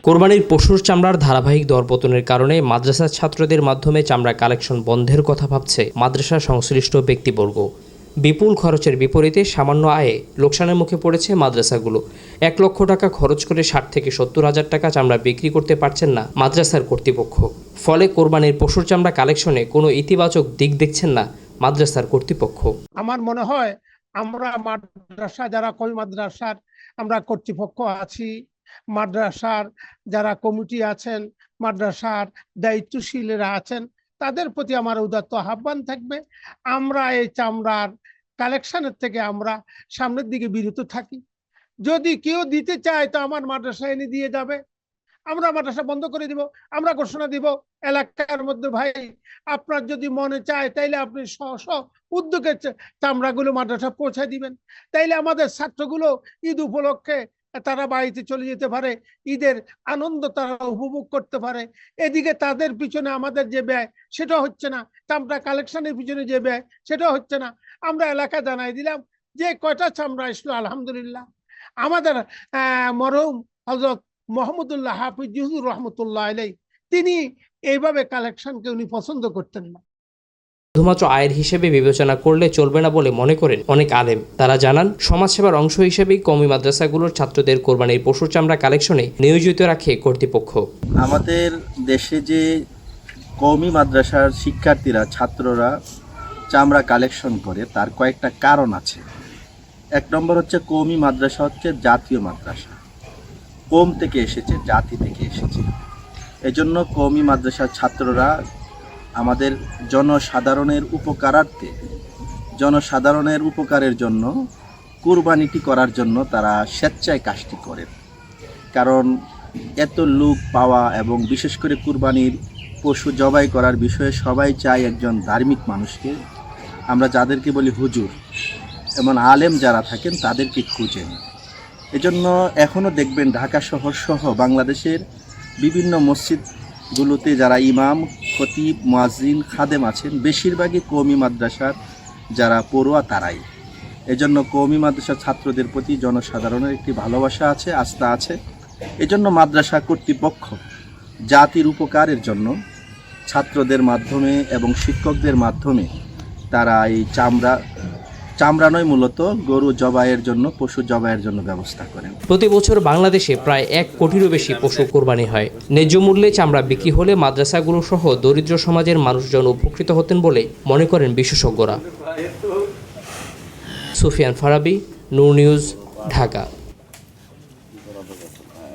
কোরবানির পশুর চামড়ার ধারাবাহিক দরপতনের কারণে মাদ্রাসার ছাত্রদের মাধ্যমে চামড়া কালেকশন বন্ধের কথা ভাবছে মাদ্রাসা সংশ্লিষ্ট ব্যক্তিবর্গ। বিপুল খরচের বিপরীতে সামান্য আয়ে লোকসানের মুখে পড়েছে মাদ্রাসাগুলো। ১ লক্ষ টাকা খরচ করে ৬০ থেকে ৭০ হাজার টাকা চামড়া বিক্রি করতে পারছেন না মাদ্রাসার কর্তৃপক্ষ। ফলে কোরবানির পশুর চামড়া কালেকশনে কোনো ইতিবাচক দিক দেখছেন না মাদ্রাসার কর্তৃপক্ষ। আমার মনে হয় আমরা মাদ্রাসা যারা কমি মাদ্রাসার আমরা কর্তৃপক্ষ আছি, মাদ্রাসার যারা কমিটি আছেন, মাদ্রাসার দায়িত্বশীলেরা আছেন, তাদের প্রতি আমার উদাত্ত আহ্বান থাকবে আমরা এই চামড়ার কালেকশনের থেকে আমরা সামনের দিকে বিরত থাকি। যদি কেউ দিতে চায় তো আমার মাদ্রাসা এনে দিয়ে যাবে, আমরা মাদ্রাসা বন্ধ করে দিব, আমরা ঘোষণা দিব এলাকার মধ্যে, ভাই আপনার যদি মনে চায় তাইলে আপনি স্ব উদ্যোগে চামড়াগুলো মাদ্রাসা পৌঁছায় দিবেন, তাইলে আমাদের ছাত্রগুলো ঈদ উপলক্ষে তারা বাড়িতে চলে যেতে পারে, ঈদের আনন্দ তারা উপভোগ করতে পারে। এদিকে তাদের পিছনে আমাদের যে ব্যয় সেটা হচ্ছে না, চামড়া কালেকশনের পিছনে যে ব্যয় সেটা হচ্ছে না। আমরা এলাকা জানাই দিলাম যে কয়টা চামড়া আসলো আলহামদুলিল্লাহ। আমাদের মরহুম হযরত মোহাম্মদুল্লাহ হাফিজ হুজুর রহমতুল্লাহ আলাই তিনি এইভাবে কালেকশনকে উনি পছন্দ করতেন না। শুধুমাত্র আয়ের হিসেবে বিবেচনা করলে চলবে না বলে মনে করেন অনেক আলেম। তারা জানান, সমাজসেবার অংশ হিসেবেই কওমি মাদ্রাসাগুলোর ছাত্রদের কোরবানির পশুর চামড়া কালেকশনে নিয়োজিত রাখে কর্তৃপক্ষ। আমাদের দেশে যে কওমি মাদ্রাসার শিক্ষার্থীরা ছাত্ররা চামড়া কালেকশন করে তার কয়েকটা কারণ আছে। ১ নম্বর হচ্ছে কওমি মাদ্রাসা হচ্ছে জাতীয় মাদ্রাসা, কওম থেকে এসেছে, জাতি থেকে এসেছে। এজন্য কওমি মাদ্রাসার ছাত্ররা আমাদের জনসাধারণের উপকারার্থে, জনসাধারণের উপকারের জন্য, কুরবানিটি করার জন্য তারা স্বেচ্ছায় কাজটি করেন। কারণ এত লোক পাওয়া এবং বিশেষ করে কুরবানির পশু জবাই করার বিষয়ে সবাই চায় একজন ধার্মিক মানুষকে। আমরা যাদেরকে বলি হুজুর, এমন আলেম যারা থাকেন তাদেরকে খুঁজেন। এজন্য এখনও দেখবেন ঢাকা শহর সহ বাংলাদেশের বিভিন্ন মসজিদগুলোতে যারা ইমাম, খতিব, মুয়াজ্জিন, খাদেম আছেন বেশিরভাগই কওমি মাদ্রাসার যারা পড়ুয়া তারাই। এজন্য কওমি মাদ্রাসার ছাত্রদের প্রতি জনসাধারণের একটি ভালোবাসা আছে, আস্থা আছে। এজন্য মাদ্রাসা কর্তৃপক্ষ জাতির উপকারের জন্য ছাত্রদের মাধ্যমে এবং শিক্ষকদের মাধ্যমে তারা এই চামড়া নয়, মূলত গরু জবাইয়ের জন্য, পশু জবাইয়ের জন্য ব্যবস্থা করেন। প্রতি বছর বাংলাদেশে প্রায় ১ কোটিরও বেশি পশু কোরবানি হয়। ন্যায্য মূল্যে চামড়া বিক্রি হলে মাদ্রাসাগুলো সহ দরিদ্র সমাজের মানুষজন উপকৃত হতেন বলে মনে করেন বিশেষজ্ঞরা। সুফিয়ান ফারাবী, নূর নিউজ, ঢাকা।